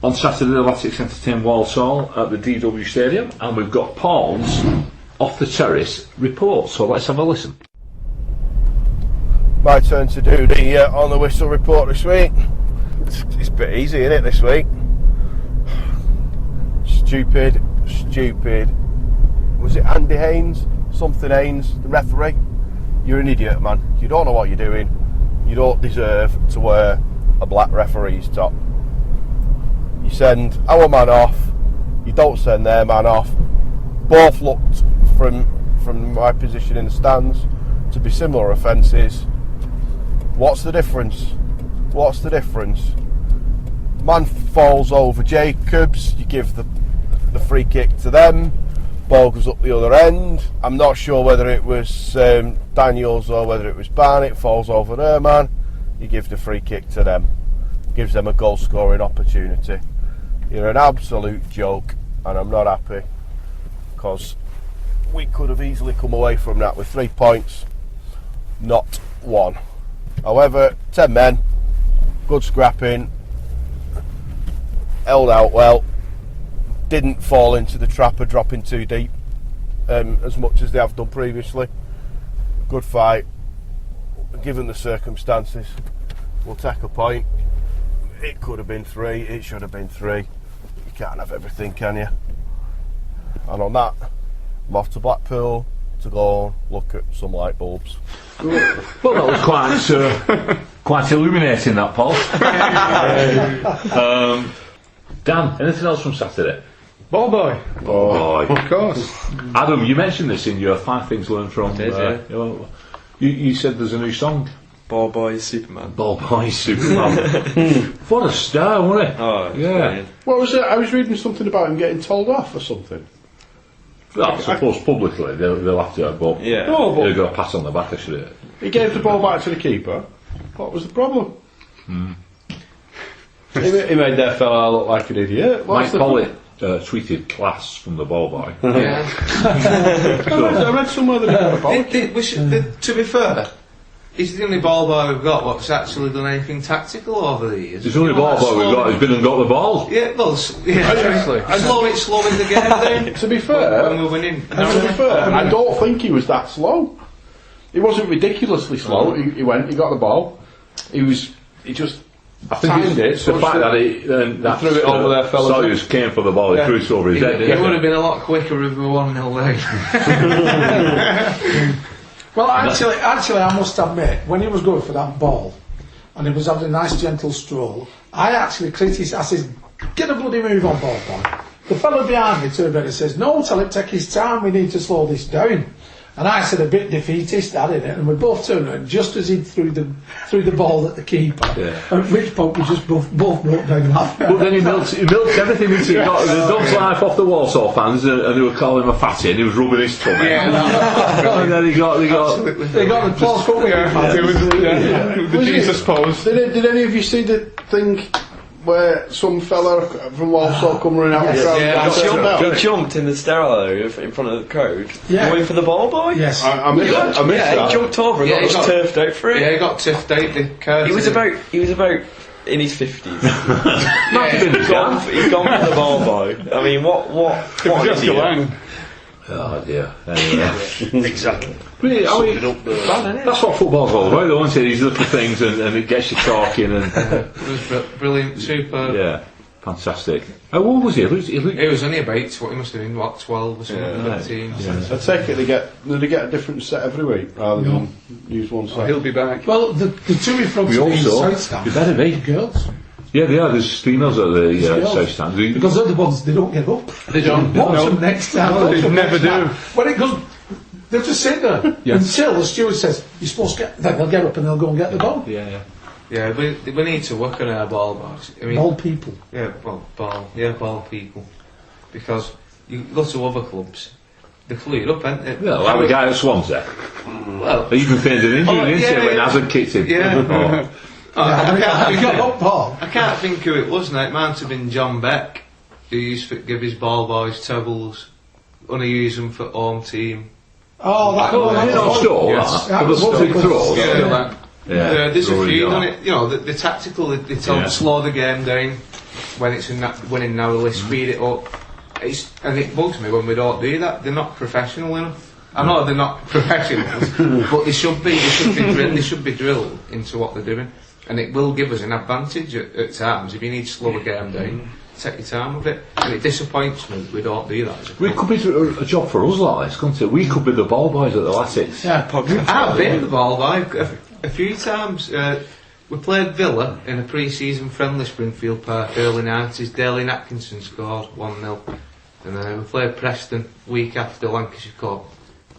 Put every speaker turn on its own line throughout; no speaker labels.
On Saturday, the Latics entertain Walsall at the DW Stadium, and we've got Paul's Off the Terrace report, so let's have a listen.
My turn to do the on the whistle report this week. It's a bit easy, isn't it, this week? Stupid. Was it Andy Haynes? Something Haynes, the referee? You're an idiot, man. You don't know what you're doing. You don't deserve to wear a black referee's top. You send our man off, you don't send their man off. Both looked from my position in the stands to be similar offences. What's the difference? Man falls over Jacobs, you give the free kick to them, ball goes up the other end. I'm not sure whether it was Daniels or whether it was Barnett, falls over their man, you give the free kick to them. Gives them a goal scoring opportunity. You're an absolute joke, and I'm not happy, because we could have easily come away from that with 3 points, not 1. However, 10 men, good scrapping, held out well, didn't fall into the trap of dropping too deep as much as they have done previously. Good fight, given the circumstances. We'll take a point. It could have been 3, it should have been 3. You can't have everything, can you? And on that, I'm off to Blackpool to go look at some light bulbs.
Well, that was quite illuminating, that, Paul. Dan, anything else from Saturday?
Ball boy. Of course.
Adam, you mentioned this in your 5 things learned from. You said there's a new song.
Ball boy is Superman.
Ball boy is Superman. What a star, wasn't it?
Oh,
yeah.
Brilliant.
What was it? I was reading something about him getting told off or something.
Well, I suppose publicly they'll have to, but they've got a pat on the back, actually.
He gave the ball back to the keeper. What was the problem? He made that fella look like an idiot.
Mike Pollitt tweeted class from the ball boy.
Yeah.
I read somewhere that
to be fair, he's the only ball boy we've got what's actually done anything tactical over the years.
He's the only ball boy we've got who's been and got the ball.
Yeah, well, slowing the game down.
To be fair,
when we're winning.
I don't think he was that slow. He wasn't ridiculously slow. He got the ball. He just
I think it's the fact that he
threw it over there, fella.
Sawyers came for the ball, he threw it over his head.
It would have been a lot quicker if we were 1-0 down.
Well, actually, I must admit, when he was going for that ball, and he was having a nice gentle stroll, I actually criticised. I said, "Get a bloody move on, ball boy." The fellow behind me turned around and says, "No, tell him take his time. We need to slow this down." And I said, a bit defeatist, that in it, and we both turned around just as he threw the ball at the keeper. Yeah. At which point we just both broke down laughing.
But then he milked everything into the dog's life off the Walsall fans, and they were calling him a fatty, and he was rubbing his tummy. Yeah, and then they got
the applause for me.
The Jesus pose. Did any of you see the thing where some fella from Walsall come running out the crowd?
He jumped in the sterile area in front of the crowd, going for the ball boy.
Yes,
I missed that.
He jumped over and got turfed out for it.
Yeah, he got turfed out.
He was about in his 50s.
He's
gone for the ball boy. I mean, what
Just
idiot.
Oh dear. Anyway.
Exactly.
Really, that's what football's all about, though, isn't it? These little things, and it gets you talking. And
it was brilliant, super.
Yeah, fantastic. How old was he?
He was only about, he must have been, 12 or something, 13.
Yeah. I take it they get a different set every week rather than use one set.
He'll be back.
Well, the two in front of me South Stand.
You better be.
Girls.
Yeah, they are. There's females at the South Stand.
Because they're the ones, they don't get up.
They don't.
Watch them next time.
No, they never do.
When it goes, they'll just sit there until the steward says, "You're supposed to get," then they'll get up and they'll go and get the ball.
Yeah, we need to work on our ball boys. I mean,
ball people.
Yeah, ball people. Because you go to other clubs, they clear up, ain't they?
Well, like the guy at Swansea.
Well,
he even feigned an injury, didn't he, when Hazard kicked him?
Yeah.
I
can't think who it was now. It might have been John Beck, who used to give his ball boys towels, only use them for home team.
Oh, that
there's a few, doesn't it? You know, the tactical, they tell them to slow the game down. when it's winning narrowly, speed it up. And it bugs me when we don't do that. They're not professional enough. I know they're not professionals, but they should be drilled into what they're doing, and it will give us an advantage at times. If you need to slow a game down, take your time with it. And it disappoints me that we don't do that.
It could be a job for us like this, couldn't it? We could be the ball boys at the Latics.
Yeah, I've been the ball boy a few times. We played Villa in a pre-season friendly Springfield Park early 90s. Daley Atkinson scored 1-0, and we played Preston week after Lancashire Cup.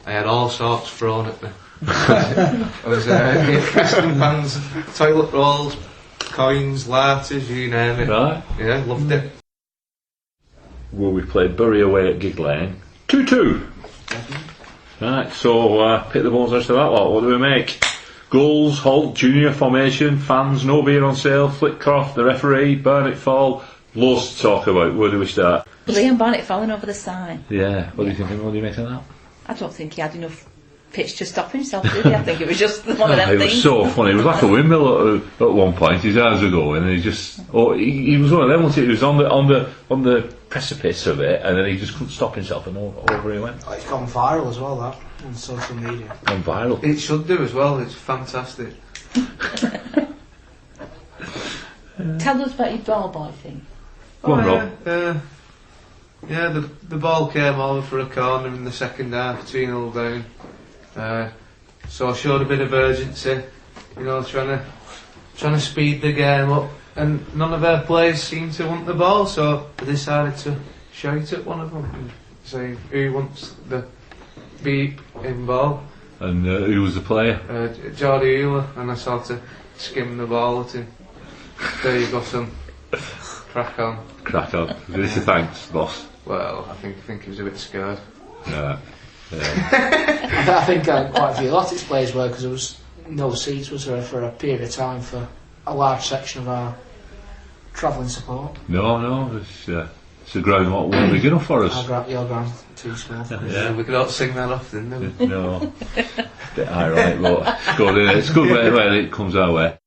I had all sorts thrown at me. I was Preston fans, toilet rolls, coins, lighters, you name it.
Right.
Yeah, loved it.
Well, we played Bury away at Gig Lane. 2-2. Right, so pick the balls out of that lot. What do we make? Goals, halt, junior formation, fans, no beer on sale, Flitcroft, the referee, Barnett fall. Loads to talk about. Where do we start?
Liam Barnett falling over the sign.
Yeah, what do you think? What do you make of that?
I don't think he had enough pitch to stop himself, did he? I think it was just one of them
It
things.
was so funny. It was like a windmill at one point. His eyes were going, and he just he was one of them. Wasn't he? He was on the precipice of it, and then he just couldn't stop himself, and over he went.
It's gone viral as well, that, on social media.
Gone viral.
It should do as well. It's fantastic.
Tell us about your ball boy thing.
Go on, Rob.
Yeah, the ball came over for a corner in the second half, 2-0 down. So I showed a bit of urgency, trying to speed the game up, and none of our players seemed to want the ball, so I decided to shout at one of them and say, who wants the beep in ball?
And who was the player?
Geordie Euler, and I sort of skimmed the ball at him. There you go, son. Crack on.
Crack on. This is thanks, boss.
Well, I think he was a bit scared.
Yeah.
I think quite a few Latics players were, because there was no seats, was there, for a period of time for a large section of our travelling support.
No, it's a ground what weren't big enough for us.
Your ground too small.
Yeah, we could not sing that often, do we?
No. Bit ironic, but it's good, isn't it? It's good when it comes our way.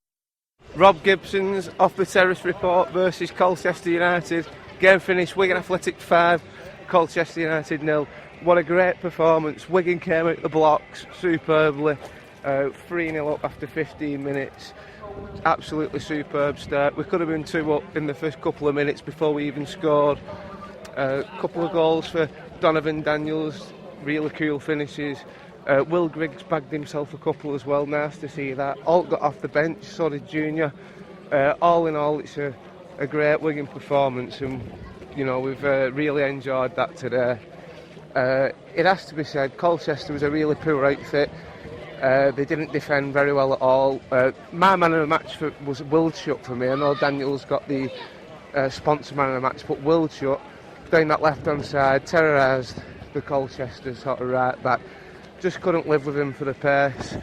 Rob Gibson's Off The Terrace report versus Colchester United. Game finished, Wigan Athletic 5, Colchester United 0. What a great performance. Wigan came out the blocks superbly. 3-0 up after 15 minutes. Absolutely superb start. We could have been 2 up in the first couple of minutes before we even scored. A couple of goals for Donovan Daniels, really cool finishes. Will Grigg's bagged himself a couple as well, nice to see that. Alt got off the bench, so did Junior. All in all, it's a great Wigan performance, and we've really enjoyed that today. It has to be said, Colchester was a really poor outfit. They didn't defend very well at all. My man of the match was Wildshut for me. I know Daniel's got the sponsor man of the match, but Wildshut, down that left-hand side, terrorised the Colchester sort of right back. Just couldn't live with him for the pace.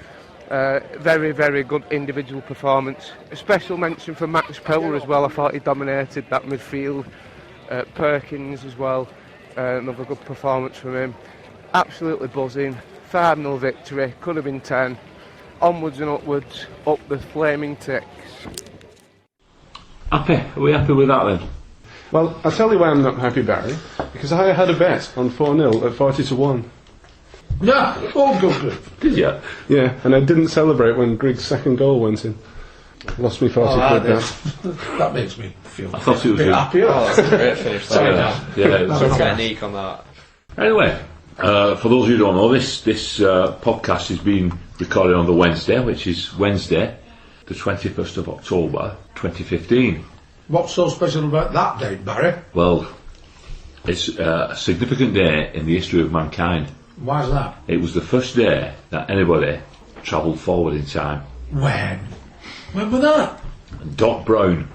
Very, very good individual performance. A special mention for Max Power as well. I thought he dominated that midfield. Perkins as well. Another good performance from him. Absolutely buzzing. 5-0 victory. Could have been 10. Onwards and upwards. Up the flaming ticks.
Happy? Are we happy with that then?
Well, I'll tell you why I'm not happy, Barry. Because I had a bet on 4-0 at 40-1.
Yeah, good.
Did you?
Yeah, and I didn't celebrate when Grigg's second goal went in. Lost me 40 quid there.
That makes me feel
I thought it was
a bit happier.
Oh, that's a great finish.
Sorry,
So technique on that.
Anyway, for those of you who don't know, this podcast is being recorded on the Wednesday, which is Wednesday, the 21st of October, 2015.
What's so special about that date, Barry?
Well, it's a significant day in the history of mankind.
Why is that?
It was the first day that anybody travelled forward in time.
When? When was that?
Doc Brown.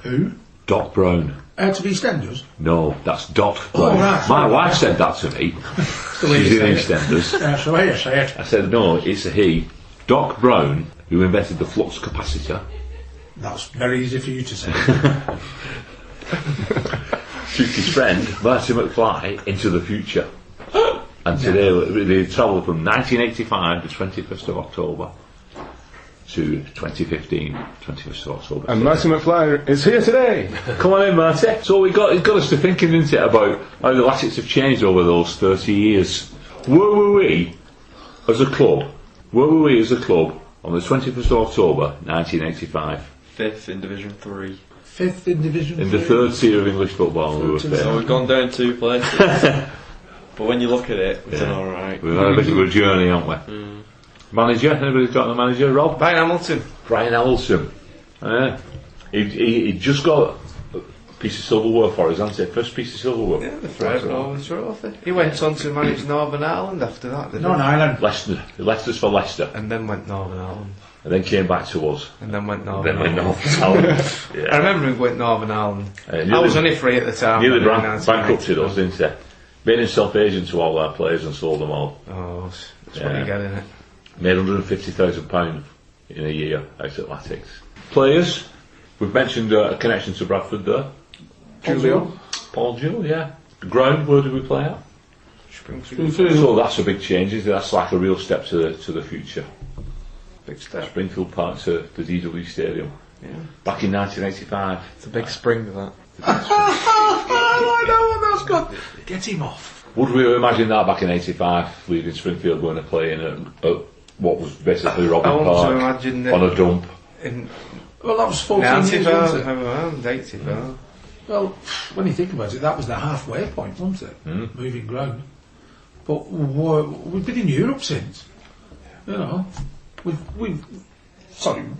Who?
Doc Brown.
Out of EastEnders?
No, that's Dot Brown.
Right.
My wife said that to me. She's in EastEnders.
So here you say it.
I said, no, it's a he. Doc Brown, who invented the flux capacitor.
That's very easy for you to say.
Took his friend, Marty McFly, into the future. And today they travelled from 1985 to 21st of October. to 2015, 21st of October.
And Marty McFly is here today.
Come on in, Marty. So it got us to thinking, didn't it, about how the Latics have changed over those 30 years. Where were we as a club? On the 21st of October 1985?
Fifth in Division 3.
Fifth in Division
In the third tier of English football, we were
So
fifth.
we've gone down 2 places. But when you look at it, we've done alright.
We've had a bit of a journey, haven't we? Manager? Anybody's got a manager? Rob?
Brian Hamilton.
Brian Hamilton. He just got a piece of silverware for us, hasn't he? First piece of silverware.
Yeah, the Fred Rovers trophy. He went on to manage Northern Ireland after that, didn't he?
Northern Ireland.
Leicester. He left us for Leicester.
And then went Northern Ireland.
And then came back to us.
And then went
Then
Northern
went
Ireland.
North Ireland. Yeah.
I remember he went Northern Ireland.
Nearly-
I was only free at the time.
Nearly
in 1990.
bankrupted us, didn't he? Made himself agent to all our players and sold them all.
Oh, that's what you get in it.
Made £150,000 in a year out at Latics. Players, we've mentioned a connection to Bradford there. Paul Jewell, yeah. Ground, where did we play at? So that's a big change, isn't it? That's like a real step to the future.
Big step.
Springfield Park to the DW Stadium.
Yeah.
Back in 1985.
It's a big spring, that.
I know, that's good. Get him off.
Would we have imagined that back in 85, leaving Springfield going to play in at what was basically Robin
I want
Park
to imagine that
on a dump?
in
Well, that was 14 years, wasn't it?
around 84.
Well, when you think about it, that was the halfway point, wasn't it? Moving ground. But we've been in Europe since. You know, we've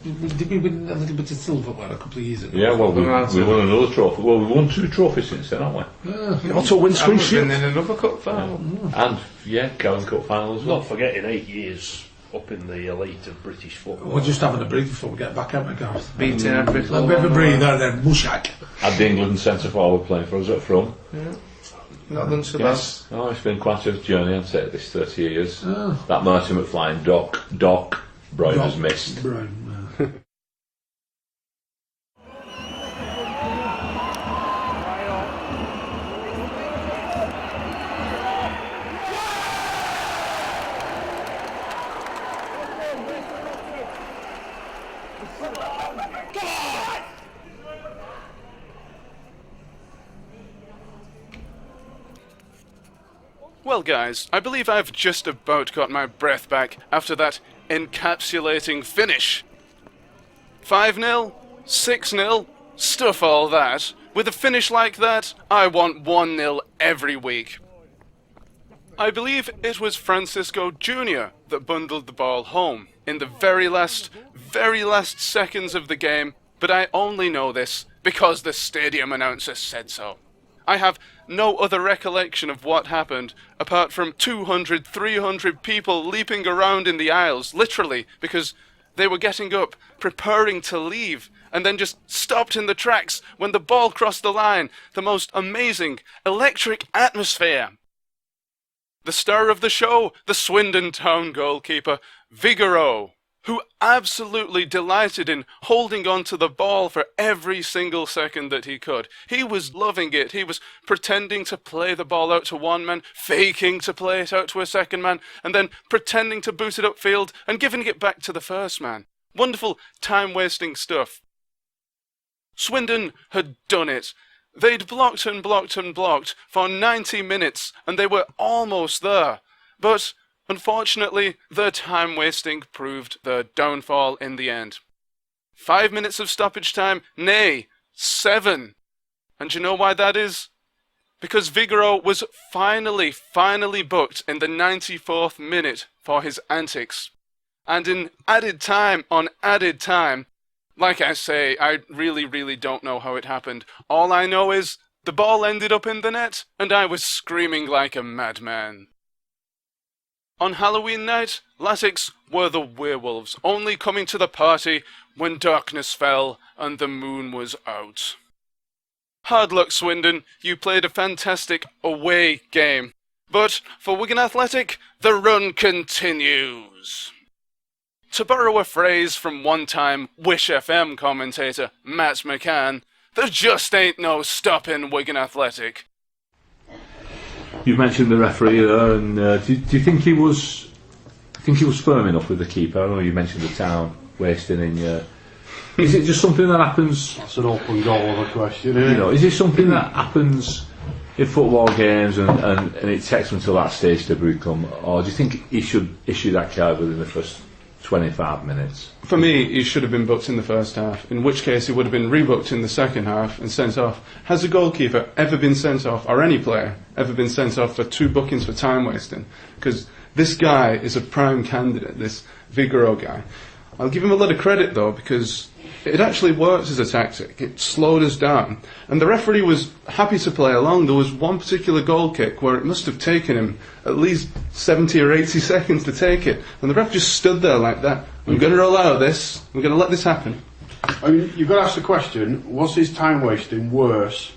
did we win a little bit of silverware a couple of years ago?
Yeah, well, we won another trophy. Well, we won 2 trophies since then, haven't we?
Yeah.
Also windscreen
I've
shield.
been in another cup final.
And, Carling Cup final as well.
Not forgetting 8 years up in the elite of British football.
We're just having a break before we get back, haven't we, Gareth?
Beating every
A
club.
bit of a breather then, Mushak.
Had the England centre forward playing for us up front.
Not done so bad.
Yes. Oh, it's been quite a journey, hasn't it, this 30 years. That Martin McFly and Doc Brown has missed.
Brown.
Well guys, I believe I've just about got my breath back after that encapsulating finish. 5-0? 6-0? Stuff all that. With a finish like that, I want 1-0 every week. I believe it was Francisco Jr. that bundled the ball home in the very last seconds of the game, but I only know this because the stadium announcer said so. I have no other recollection of what happened, apart from 200, 300 people leaping around in the aisles, literally, because they were getting up, preparing to leave, and then just stopped in the tracks when the ball crossed the line. The most amazing, electric atmosphere. The star of the show, the Swindon town goalkeeper, Vigouroux, who absolutely delighted in holding on to the ball for every single second that he could. He was loving it. He was pretending to play the ball out to one man, faking to play it out to a second man, and then pretending to boot it upfield and giving it back to the first man. Wonderful time-wasting stuff. Swindon had done it. They'd blocked and blocked and blocked for 90 minutes, and they were almost there. But unfortunately, their time-wasting proved their downfall in the end. 5 minutes of stoppage time, nay, 7. And do you know why that is? Because Vigouroux was finally booked in the 94th minute for his antics. And in added time on added time, like I say, I really don't know how it happened. All I know is the ball ended up in the net, and I was screaming like a madman. On Halloween night, Latics were the werewolves, only coming to the party when darkness fell and the moon was out. Hard luck, Swindon, you played a fantastic away game. But for Wigan Athletic, the run continues. To borrow a phrase from one-time Wish FM commentator Matt McCann, there just ain't no stopping Wigan Athletic.
You mentioned the referee there, and do you think he was firm enough with the keeper? I know you mentioned the town wasting in your... Is it just something that happens...
That's an open goal of a question, isn't
You know, is it something that happens in football games and it takes them to that stage to become... Or do you think he should issue that card within the first 25 minutes?
For me, he should have been booked in the first half, in which case he would have been rebooked in the second half and sent off. Has a goalkeeper ever been sent off, or any player ever been sent off for 2 bookings for time wasting? Because this guy is a prime candidate, this Vigouroux guy. I'll give him a lot of credit though, because it actually worked as a tactic. It slowed us down. And the referee was happy to play along. There was one particular goal kick where it must have taken him at least 70 or 80 seconds to take it. And the ref just stood there like that. I'm going to roll out of this. I'm going to let this happen.
I mean, you've got to ask the question, was his time wasting worse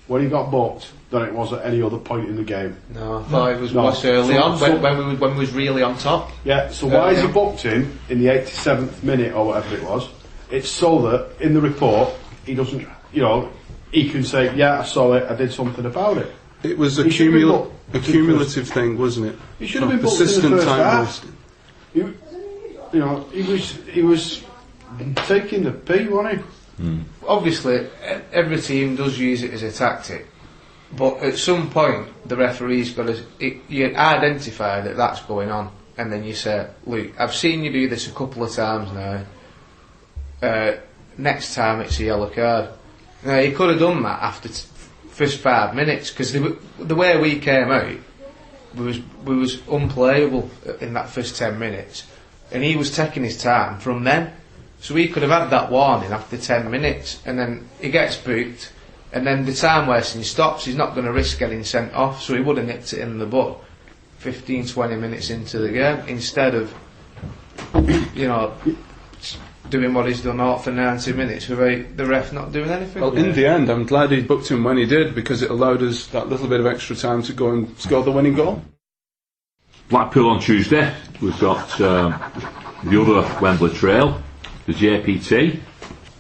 when he got booked than it was at any other point in the game?
No, I thought it was worse early on, when we was really on top.
Yeah, so why is he booked him in the 87th minute or whatever it was? It's so that in the report he doesn't, you know, he can say, yeah, I saw it, I did something about it.
It was a cumulative thing, wasn't it?
He should have been booked in the first half. You know, he was taking the pee, wasn't he?
Obviously, every team does use it as a tactic, but at some point the referee's got to you identify that that's going on, and then you say, look, I've seen you do this a couple of times now. Next time it's a yellow card. Now, he could have done that after first 5 minutes, because the way we came out, we was unplayable in that first 10 minutes, and he was taking his time from then. So he could have had that warning after 10 minutes, and then he gets booked, and then the time wasting stops. He's not going to risk getting sent off, so he would have nipped it in the butt 15-20 minutes into the game, instead of, you know, doing what he's done all for 90 minutes without the ref not doing anything.
Well, in the end, I'm glad he booked him when he did, because it allowed us that little bit of extra time to go and score the winning goal.
Blackpool on Tuesday. We've got the other Wembley Trail, the JPT.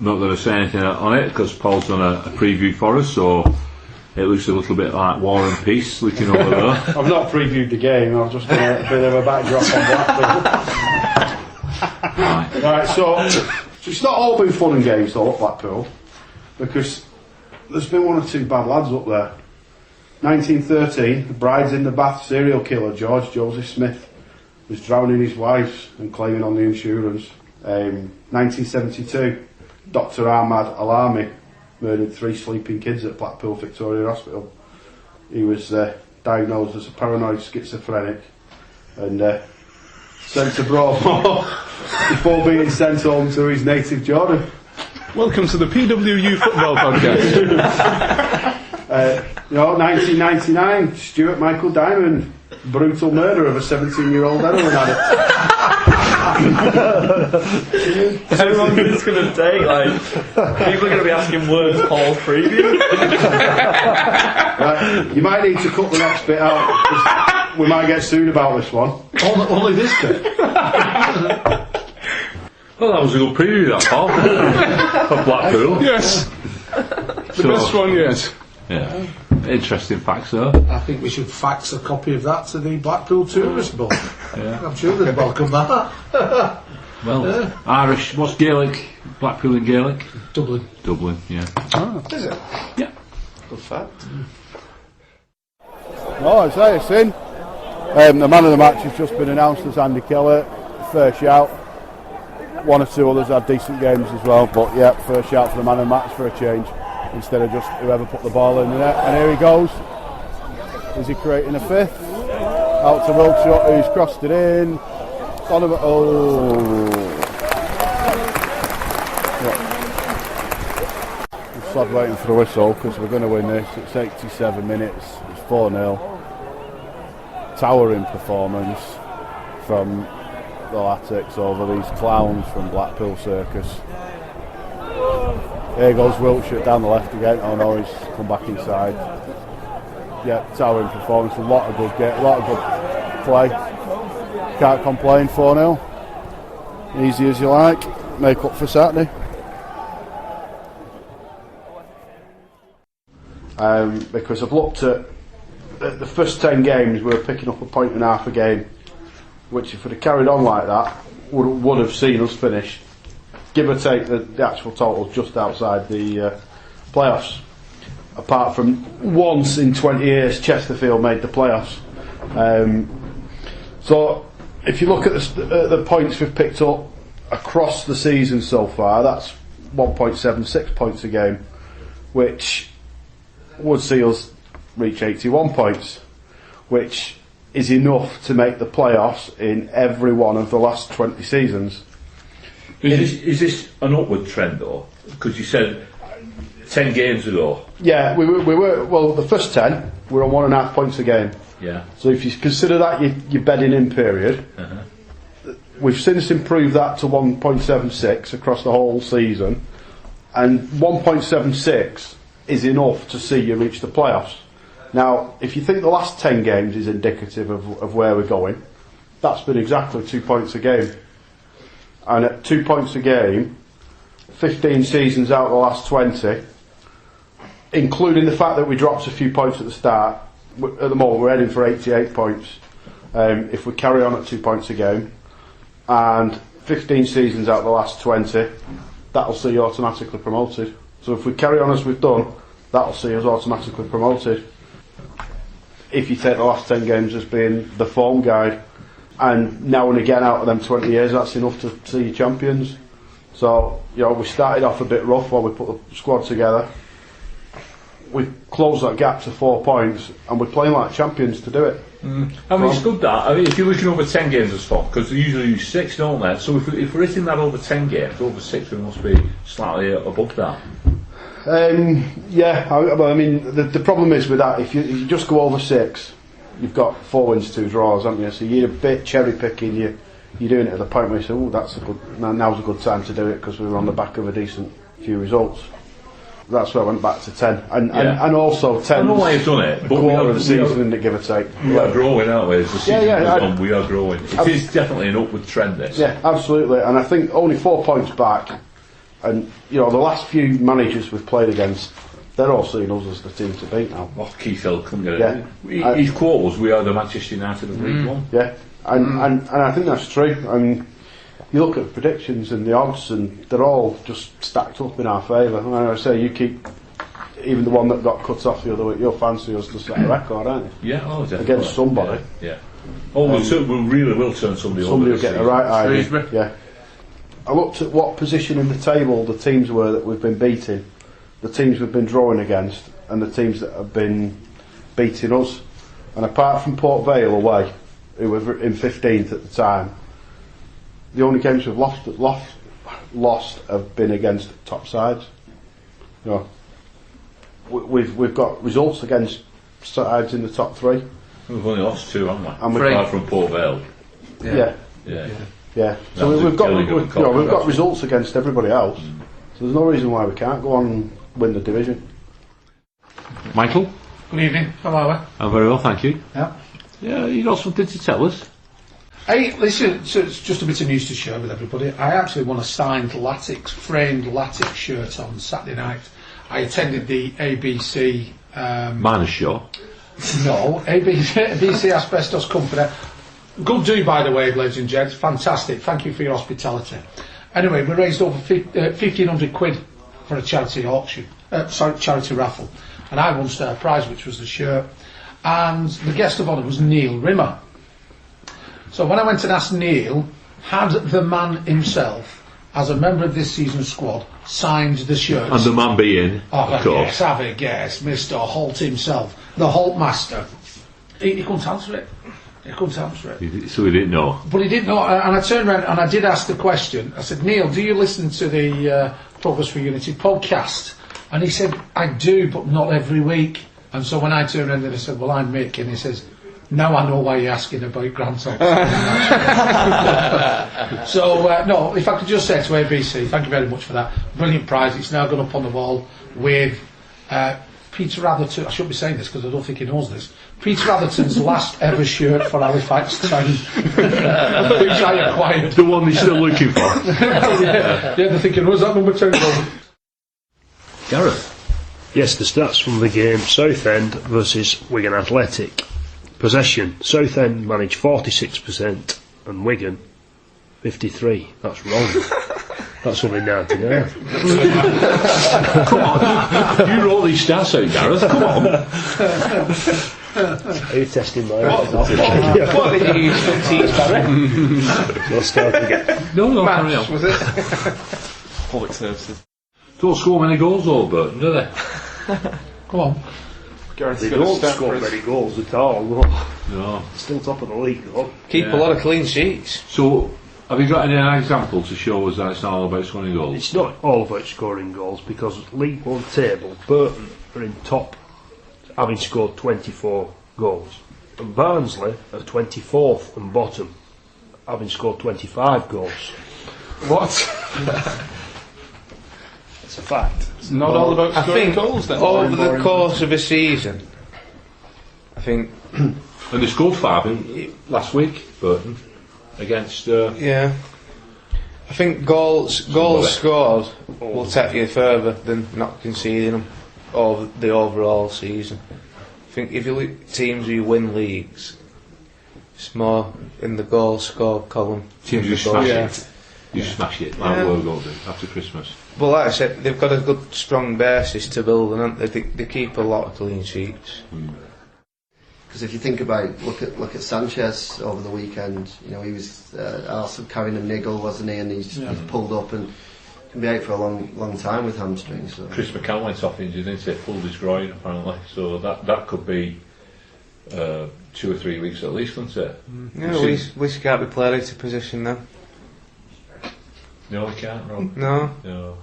I'm not going to say anything on it because Paul's done a preview for us, so it looks a little bit like War and Peace looking over there.
I've not previewed the game, I've just done a bit of a backdrop on Blackpool. Right, so it's not all been fun and games though at Blackpool, because there's been 1 or 2 bad lads up there. 1913, the bride's in the bath serial killer George Joseph Smith was drowning his wife and claiming on the insurance. 1972, Dr. Ahmad Alami murdered 3 sleeping kids at Blackpool Victoria Hospital. He was diagnosed as a paranoid schizophrenic and sent to Broadmoor before being sent home to his native Jordan.
Welcome to the PWU football podcast.
1999, Stuart Michael Diamond, brutal murder of a 17-year-old heroin addict.
How long is this going to take? Like, people are going to be asking words Paul preview.
Right, you might need to cut the next bit out, 'cause we might get sued about this one.
Only this bit.
Well, that was a good preview, that, Paul. Of Blackpool.
Yes. The best one yet.
Yeah. Interesting facts, though.
I think we should fax a copy of that to the Blackpool Tourist Board.
Yeah.
I'm sure they'd welcome that.
Well, Irish, what's Gaelic? Blackpool in Gaelic?
Dublin.
Dublin, yeah.
Is it?
Yeah.
Good fact.
Oh, it's in. The man of the match has just been announced as Andy Keller. First shout. 1 or 2 others had decent games as well, but yeah, first shout for the man of the match for a change, instead of just whoever put the ball in the net. And here he goes. Is he creating a 5th? Out to Wiltshire, who's crossed it in. Donovan, I'm sad waiting for a whistle because we're going to win this. It's 87 minutes, it's 4-0. Towering performance from the Latics over these clowns from Blackpool Circus. Here goes Wiltshire down the left again. Oh no, he's come back inside. Yeah, towering performance, a lot of good play. Can't complain, 4-0. Easy as you like, make up for Saturday. Because I've looked at the first 10 games, we were picking up 1.5 points a game, which if we'd have carried on like that, would have seen us finish
give or take the actual total, just outside the playoffs. Apart from once in 20 years, Chesterfield made the playoffs. So if you look at the points we've picked up across the season so far, that's 1.76 points a game, which would see us reach 81 points, which is enough to make the playoffs in every one of the last 20 seasons.
Is this an upward trend though? Because you said 10 games ago.
Yeah, we were well, the first 10 we're on 1.5 points a game.
Yeah.
So if you consider that your bedding in period, we've since improved that to 1.76 across the whole season, and 1.76 is enough to see you reach the playoffs. Now, if you think the last 10 games is indicative of where we're going, that's been exactly 2 points a game. And at 2 points a game, 15 seasons out of the last 20, including the fact that we dropped a few points at the start, at the moment we're heading for 88 points if we carry on at 2 points a game, and 15 seasons out of the last 20, that'll see you automatically promoted. So if we carry on as we've done, that'll see us automatically promoted. If you take the last 10 games as being the form guide, and now and again out of them 20 years, that's enough to see you champions. So, we started off a bit rough while we put the squad together. We've closed that gap to 4 points, and we're playing like champions to do it.
I mean, it's good that. I mean, if you're looking over 10 games as far, because they usually use 6, don't they? So if we're hitting that over 10 games, over 6, we must be slightly above that.
Yeah, I mean, the problem is with that, if you just go over 6, you've got 4 wins, 2 draws, haven't you? So you're a bit cherry picking. You're doing it at the point where you say, now's a good time to do it because we were on the back of a decent few results. That's why I went back to 10, and also 10. I
know why you've done it, but
quarter of the season, didn't it, give or take?
We are growing, aren't we? As the season goes on, we are growing. It is definitely an upward trend, this.
Yeah, absolutely. And I think only 4 points back, and the last few managers we've played against, they're all seeing us as the team to beat now.
Oh, Keith Hill couldn't get it. His quote was, "We are the Manchester United of League One."
Yeah, and I think that's true. I mean, you look at predictions and the odds, and they're all just stacked up in our favour. And I say, you keep, even the one that got cut off the other week, you'll fancy us to set a record, aren't you?
Yeah, definitely.
Against somebody.
Yeah. Oh, we really will turn somebody over.
Somebody will get the right idea. Yeah. I looked at what position in the table the teams were that we've been beating, the teams we've been drawing against, and the teams that have been beating us. And apart from Port Vale away, who were in 15th at the time, the only games we've lost have been against top sides. We've got results against sides in the top 3.
We've only lost 2, haven't we? And apart from Port Vale.
Yeah. So we've got results against everybody else. So there's no reason why we can't go on and win the division.
Michael?
Good evening, how are we?
I'm very well, thank you.
Yeah,
you got something to tell us?
Hey, listen, so it's just a bit of news to share with everybody. I actually won a signed framed Latics shirt on Saturday night. I attended the ABC...
Miners show?
No, ABC Asbestos Company. Good do, by the way, ladies and gents. Fantastic. Thank you for your hospitality. Anyway, we raised over 1,500 quid for a charity auction. Charity raffle. And I won a prize, which was the shirt. And the guest of honour was Neil Rimmer. So when I went and asked Neil, had the man himself, as a member of this season's squad, signed the shirt?
And the man being, of course.
Yes, have a guess, Mr. Holt himself, the Holt Master. He couldn't answer it.
So he didn't know.
But he didn't know, and I turned around and I did ask the question. I said, Neil, do you listen to the Progress for Unity podcast? And he said, I do, but not every week. And so when I turned around and I said, well, I'm Mick, and he says, now I know why you're asking about Grant Thompson. So, no, if I could just say to ABC, thank you very much for that. Brilliant prize. It's now gone up on the wall with Peter Atherton. I shouldn't be saying this because I don't think he knows this. Peter Atherton's last ever shirt for Halifax Town, which I acquired.
The one he's still looking for.
Yeah, they're thinking, was that number 2?
Gareth?
Yes, the stats from the game: Southend versus Wigan Athletic. Possession: Southend managed 46% and Wigan 53%. That's wrong. That's only 99.
Come on, you wrote these stats out, Gareth. Come on.
Are you testing my
What did you use for teach, Barry?
You'll start again.
No, carry on.
Was it?
Public services.
Don't score many goals, though, Burton, do they?
Come on.
They don't score many goals at all.
No.
Still top of the league, though.
Keep a lot of clean sheets.
So, have you got any example to show us that it's not all about scoring goals?
It's not all about scoring goals because League One table, Burton are in top, having scored 24 goals, and Barnsley are 24th and bottom, having scored 25 goals.
What?
It's a fact.
It's not all about scoring goals then.
Over the course of a season, I think.
And they scored 5 last week, Burton, against.
Yeah. I think goals scored will take you further than not conceding them over the overall season. I think if you look at teams who win leagues, it's more in the goals scored column.
Teams who smash it. You smash it, like we're going to do after Christmas.
But like I said, they've got a good, strong basis to build on, haven't they? They keep a lot of clean sheets.
Because if you think about, look at Sanchez over the weekend. You know, he was also carrying a niggle, wasn't he? And he's pulled up and can be out for a long time with hamstrings. So.
Chris McCann went off injured, didn't he? Pulled his groin apparently. So that could be 2 or 3 weeks at least, couldn't it?
Yeah, at least can't be played out of position now.
No, he can't, Rob.
No.
No.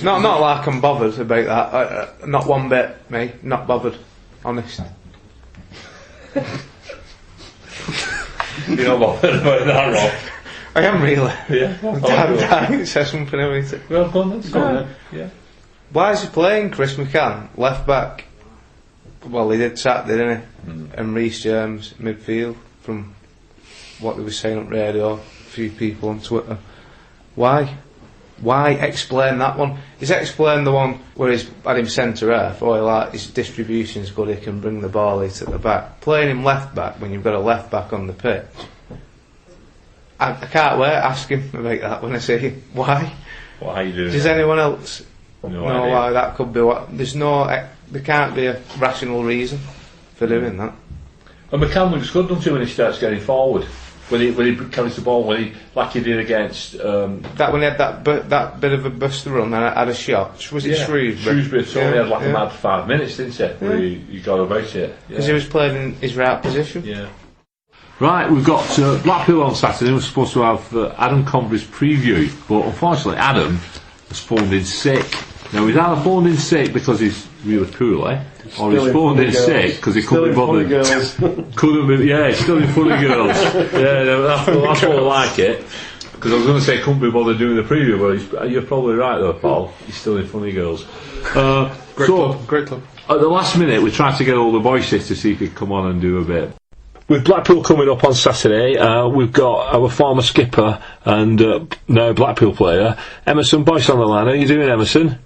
Not like I'm bothered about that. Not one bit, mate. Not bothered. Honest.
You're not bothered about that, Rob.
I am really.
Yeah.
Damn, say something about it.
Well, go on then. Yeah.
Why is he playing Chris McCann, left back? Well, he did Saturday, didn't he? And Reece James, midfield, from what they were saying on radio, a few people on Twitter. Why? Why explain that one? He's explained the one where he's had him centre half, or like his distribution's good, he can bring the ball out at the back. Playing him left back when you've got a left back on the pitch. I can't wait to ask him about that when I say why.
Why are you doing
Does
that?
anyone else know
idea.
why that could be? There can't be a rational reason for doing that.
And McCann looks good, doesn't he, when he starts getting forward? When he carries the ball, like he did against
that when he had that bit of a buster run and had a shot. Was it Shrewsbury?
Shrewsbury. So he had like a mad 5 minutes, didn't he? Where he got about it.
Because he was playing in his right position.
Yeah. Right, we've got Blackpool on Saturday. We're supposed to have Adam Convery's preview, but unfortunately Adam has phoned in sick. Now he's either phoned in sick because he's really poorly, or he's phoned in sick because he couldn't be bothered. Couldn't be, he's still in funny girls. That's what I like it. Because I was going to say couldn't be bothered doing the preview, but you're probably right though, Paul. He's still in funny girls.
Great club.
At the last minute, we tried to get all the Boyce to see if he'd come on and do a bit. With Blackpool coming up on Saturday, we've got our former skipper and now Blackpool player, Emmerson Boyce on the line. How are you doing, Emmerson?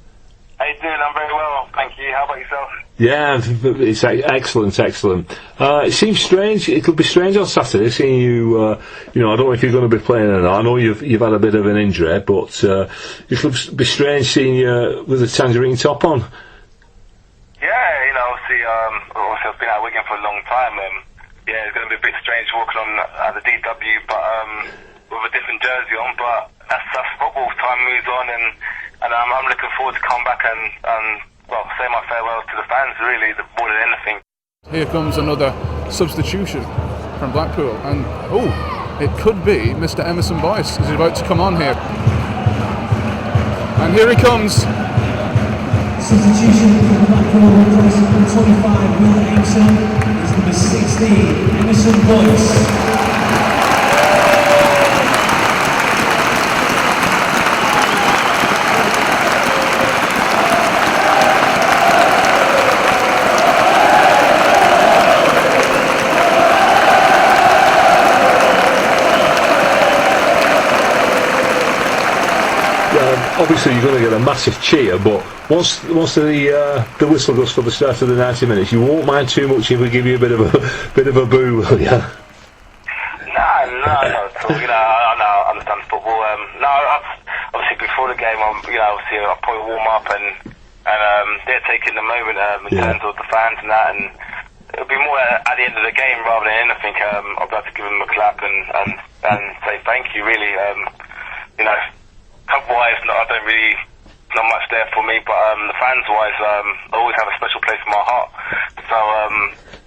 How you doing? I'm very well, thank you. How about yourself?
Yeah, it's excellent. It seems strange. It'll be strange on Saturday seeing you. I don't know if you're going to be playing or not. I know you've had a bit of an injury, but it'll be strange seeing you with a tangerine top on.
Yeah, obviously, I've been at Wigan for a long time. It's going to be a bit strange walking on at the DW, but with a different jersey on. But that's football. Time moves on, and I'm looking forward to come back and say my farewells to the fans. Really, more than anything.
Here comes another substitution from Blackpool, and it could be Mr. Emmerson Boyce is about to come on here. And here he comes.
Substitution from Blackpool, replacing number 25, Will Aimson, is number 16, Emmerson Boyce.
Obviously you're going to get a massive cheer, but once the whistle goes for the start of the 90 minutes, you won't mind too much if we give you a bit of a boo, will you?
No, not at all. I understand football. Obviously before the game, obviously I'll probably warm up and they're taking the moment in terms of the fans and that, and it'll be more at the end of the game rather than anything. I'll be able to give them a clap and say thank you. Really, club-wise, I don't really. Not much there for me, but the fans-wise, I always have a special place in my heart. So,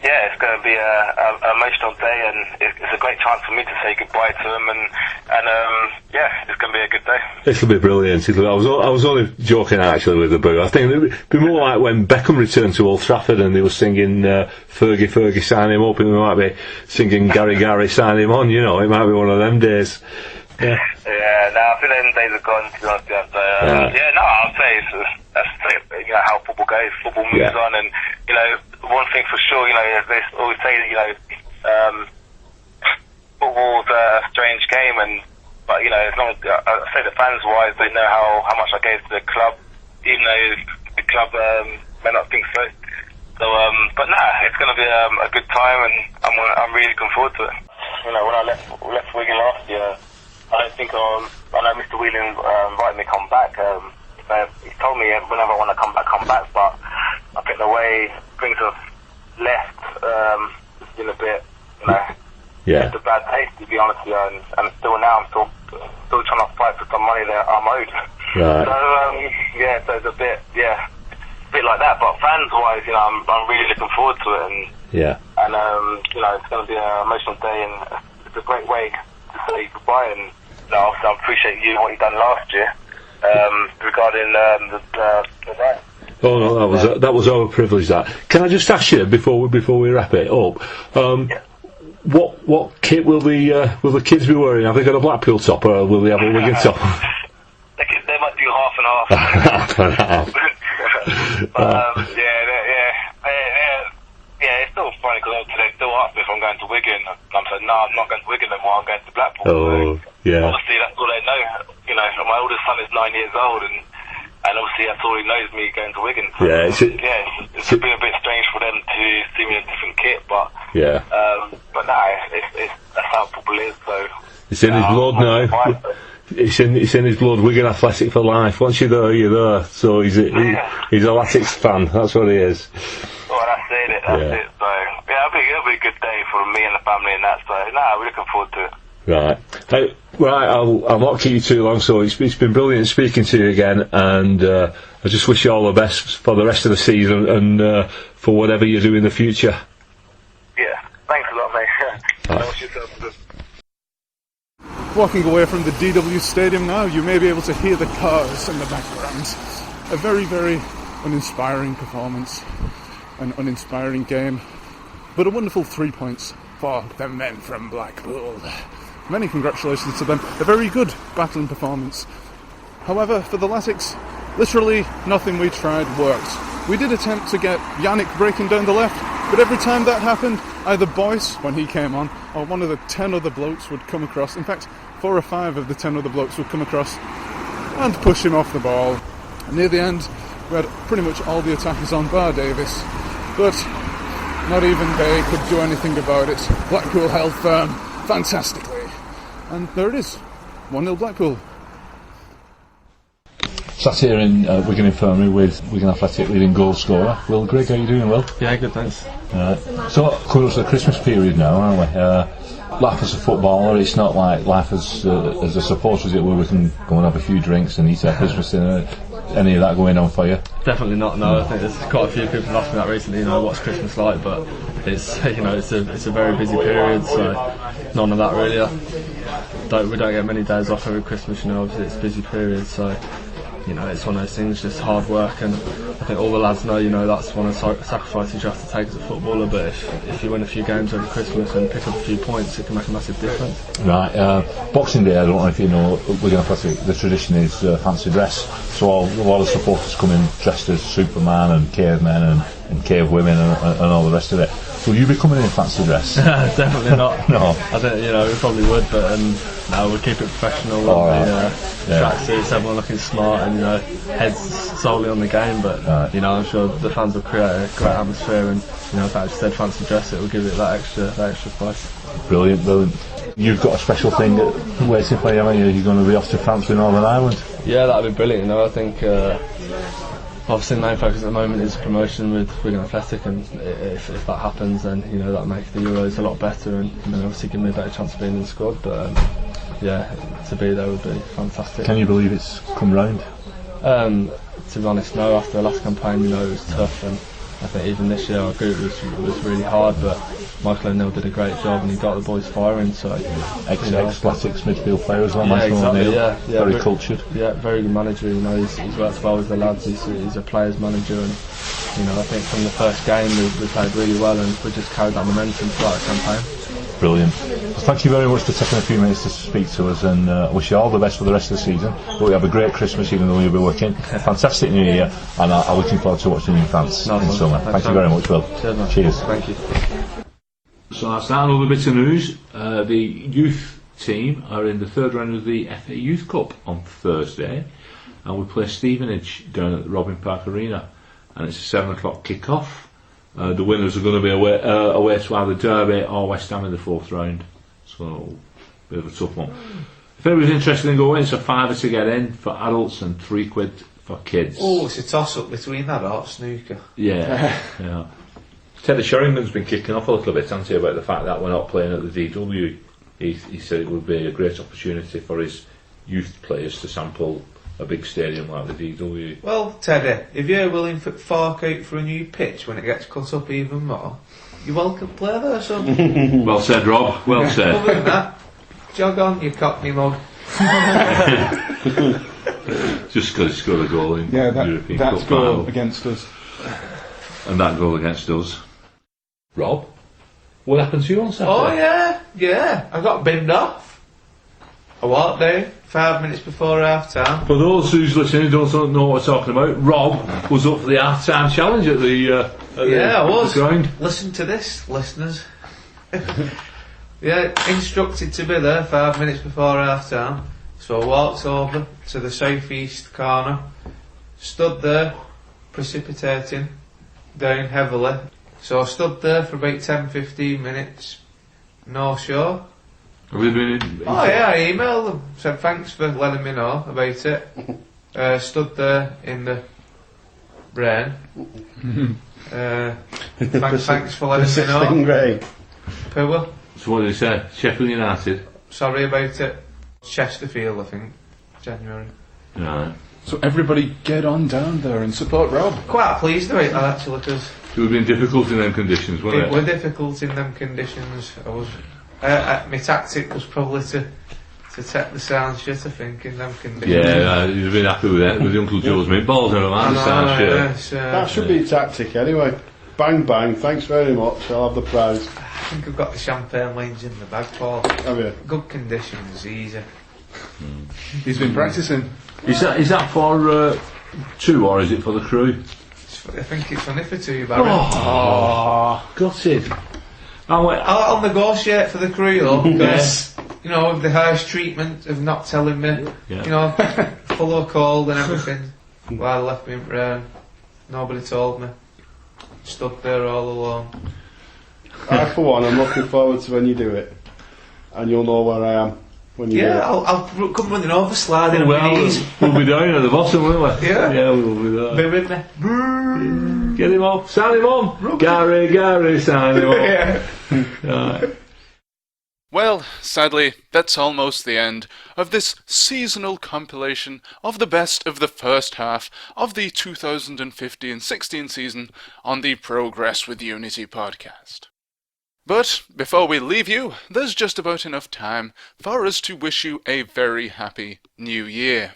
it's going to be an emotional day, and it's a great chance for me to say goodbye to them, and it's going to be a good day.
It'll be brilliant. I was only joking actually with the boo. I think it'd be more like when Beckham returned to Old Trafford and they were singing Fergie, sign him up, and we might be singing Gary, sign him on. It might be one of them days. Yeah.
Yeah, no, I think them days are gone, to be honest. I'll say that's how football goes. Football moves on, and one thing for sure, they always say that football's a strange game, but as long as I say the fans wise, they know how much I gave to the club, even though the club may not think so. So, it's going to be a good time, and I'm really looking forward to it. When I left Wigan last year, I don't think I know Mr. Whelan invited me to come back. He told me whenever I want to come back, but I think the way things have left, it's been a bit, it's a bad taste, to be honest with you, and still now I'm still trying to fight for some money that I'm owed.
Right.
So, so it's a bit like that, but fans-wise, I'm really looking forward to it, and it's going to be an emotional day, and it's a great way to say goodbye, and obviously I appreciate you and what you've done last year regarding the right.
Oh no, that was our privilege. That. Can I just ask you before we wrap it up? What kit will the kids be wearing? Have they got a Blackpool top, or will they have a Wigan top?
They might do half and half.
Half and half.
It's still funny because they still ask me if I'm going to Wigan. I'm saying, no, I'm not going to Wigan anymore, I'm going to Blackpool. Obviously that's all they know. My oldest son is 9 years old, and obviously that's all he knows, me going to Wigan. So, it's been a bit strange for them to see me in a different kit, but that's how football is. So
it's in his blood now. It's in his blood. Wigan Athletic for life. Once you're there, you're there. So he's a Latics fan. That's what he is.
Well, that's it. That's it. So it'll be a good day for me and the family and that. So we're looking forward to it.
Right. Hey, I'll not keep you too long. So it's been brilliant speaking to you again, and I just wish you all the best for the rest of the season and for whatever you do in the future.
Yeah. Thanks a lot, mate.
Walking away from the DW Stadium now, you may be able to hear the cars in the background. A very, very uninspiring performance, an uninspiring game, but a wonderful 3 points for the men from Blackpool. Many congratulations to them. A very good battling performance. However, for the Latics, literally nothing we tried worked. We did attempt to get Yannick breaking down the left, but every time that happened, either Boyce, when he came on, or one of the 10 other blokes would come across. In fact, 4 or 5 of the 10 other blokes would come across and push him off the ball. And near the end, we had pretty much all the attackers on bar Davis, but not even they could do anything about it. Blackpool held firm fantastically. And there it is, 1-0 Blackpool.
Sat here in Wigan Infirmary with Wigan Athletic leading goal scorer Will Grigg. Are you doing well?
Yeah, good, thanks.
So coming up to the Christmas period now, aren't we? Life as a footballer, it's not like life as a supporter, is it, where we can go and have a few drinks and eat our Christmas dinner. Any of that going on for you?
Definitely not. No, I think there's quite a few people asking that recently. What's Christmas like? But it's it's a very busy period, so none of that really. We don't get many days off over Christmas. Obviously it's a busy period, so it's one of those things, just hard work, and I think all the lads know, that's one of the sacrifices you have to take as a footballer, but if you win a few games over Christmas and pick up a few points, it can make a massive difference.
Right, Boxing Day, I don't know if you know, Wigan Athletic, the tradition is fancy dress, so a lot of supporters come in dressed as Superman and cavemen and cave women and all the rest of it. Will you be coming in fancy dress?
Definitely not.
No.
I think, we probably would, but no, we'll keep it professional. Tracksuits, everyone looking smart, and heads solely on the game. But I'm sure the fans will create a great atmosphere, and if I just said fancy dress, it will give it that extra spice.
Brilliant. You've got a special thing waiting for you, haven't you? You're going to be off to France with Northern Ireland.
Yeah, that'd be brilliant. I think obviously the main focus at the moment is promotion with Wigan Athletic, and if that happens, then that'll make the Euros a lot better, and obviously give me a better chance of being in the squad. But to be there would be fantastic.
Can you believe it's come round?
To be honest, no. After the last campaign, it was tough, and I think even this year our group was really hard, but Michael O'Neill did a great job and he got the boys firing. So
Ex-Latics midfield player as well, Michael
exactly,
O'Neill. Very cultured.
Yeah, very good manager. He's worked well with the lads. He's a players manager, and I think from the first game we played really well, and we just carried that momentum throughout the campaign.
Brilliant. Thank you very much for taking a few minutes to speak to us, and wish you all the best for the rest of the season. Hope you have a great Christmas, even though you'll be working. Fantastic New Year, and I'm looking forward to watching you in France in summer. Thank you very much, Will. Cheers.
Thank you.
So that's that. Another bit of news. The youth team are in the third round of the FA Youth Cup on Thursday, and we play Stevenage down at the Robin Park Arena, and it's a 7 o'clock kick-off. The winners are going to be away to either Derby or West Ham in the fourth round. So, bit of a tough one. If anyone's interested in going, it's a £5 to get in for adults and £3 for kids.
Oh, it's a toss-up between that or snooker.
Yeah, yeah. Teddy Sheringham's been kicking off a little bit, hasn't he, about the fact that we're not playing at the DW. He said it would be a great opportunity for his youth players to sample a big stadium like the DW.
Well, Teddy, if you're willing to fork out for a new pitch when it gets cut up even more, you're welcome to play there, son.
Well said, Rob. Well said.
Other than that, jog on, you cockney mug.
Just because he scored a goal in European Cup
that goal
final.
against us.
And that goal against us. Rob, what happened to you on Saturday?
Oh yeah, I got binned off. I walked down 5 minutes before half time.
For those who's listening who don't know what we're talking about, Rob was up for the half time challenge at the
I was.
the ground.
Listen to this, listeners. Instructed to be there 5 minutes before half time. So I walked over to the southeast corner, stood there, precipitating down heavily. So I stood there for about 10-15 minutes, no show.
Have you been in?
Oh yeah, I emailed them, said thanks for letting me know about it. Stood there in the rain. Thanks for letting me know. Poor.
So what did he say? Sheffield United?
Sorry about it. Chesterfield, I think. January.
Right.
So everybody get on down there and support Rob.
Quite pleased about that actually, because
it would have been difficult in them conditions, wouldn't it?
It were difficult in them conditions. My tactic was probably to take the sound shit, I think, in them conditions.
Yeah, you'd have been happy with that, with the Uncle Joe's meatballs and around the sound shit.
That should be a tactic anyway. Bang bang, thanks very much, I'll have the prize.
I think I've got the champagne lines in the bag, Paul.
Have you?
Good conditions, easy.
He's been practising.
Is that for two, or is it for the crew?
I think it's only for two, Barry.
Gutted.
I'll negotiate for the crew though, because with the harsh treatment of not telling me, full of cold and everything, while they left me in rain. Nobody told me. Stood there all alone.
I, for one, I'm looking forward to when you do it, and you'll know where I am when you do it.
I'll come running over, sliding on my knees.
We'll be down at the bottom, won't we?
Yeah,
we'll be there.
Be with me.
Get him up, sign him on. Gary, sign him up. Right.
Well, sadly, that's almost the end of this seasonal compilation of the best of the first half of the 2015-16 season on the Progress with Unity podcast. But before we leave you, there's just about enough time for us to wish you a very happy new year.